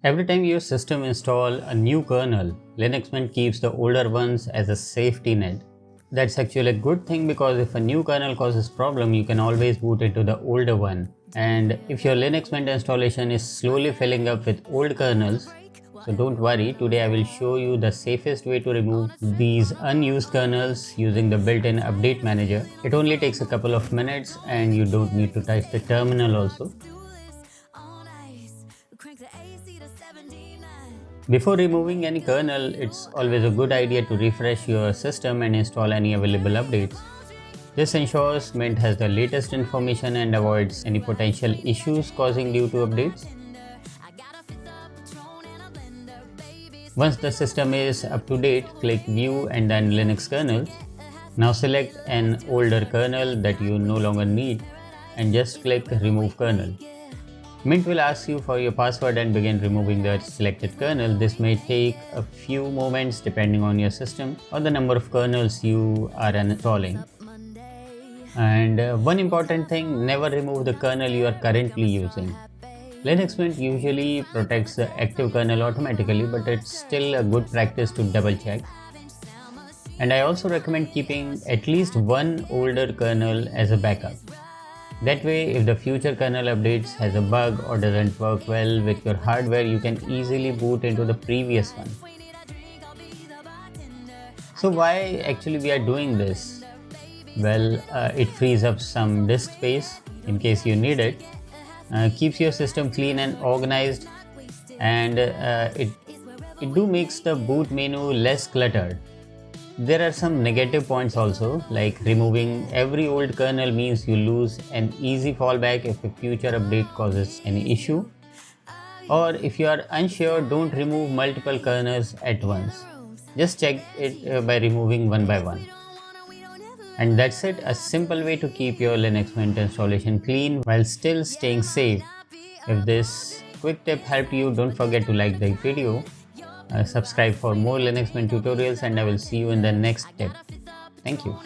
Every time your system install a new kernel, Linux Mint keeps the older ones as a safety net. That's actually a good thing because if a new kernel causes problem, you can always boot into the older one. And if your Linux Mint installation is slowly filling up with old kernels, so don't worry, today I will show you the safest way to remove these unused kernels using the built-in update manager. It only takes a couple of minutes and you don't need to touch the terminal also. Before removing any kernel, it's always a good idea to refresh your system and install any available updates. This ensures Mint has the latest information and avoids any potential issues causing due to updates. Once the system is up to date, click View and then Linux Kernels. Now select an older kernel that you no longer need and just click Remove Kernel. Mint will ask you for your password and begin removing the selected kernel. This may take a few moments depending on your system or the number of kernels you are installing. And one important thing, never remove the kernel you are currently using. Linux Mint usually protects the active kernel automatically, but it's still a good practice to double check. And I also recommend keeping at least one older kernel as a backup. That way, if the future kernel updates has a bug or doesn't work well with your hardware, you can easily boot into the previous one. So why actually we are doing this? Well, it frees up some disk space in case you need it, keeps your system clean and organized, and it do makes the boot menu less cluttered. There are some negative points also, like removing every old kernel means you lose an easy fallback if a future update causes any issue. Or if you are unsure, don't remove multiple kernels at once. Just check it by removing one by one. And that's it, a simple way to keep your Linux Mint installation clean while still staying safe. If this quick tip helped you, don't forget to like the video. Subscribe for more Linux Mint tutorials and I will see you in the next tip. Thank you.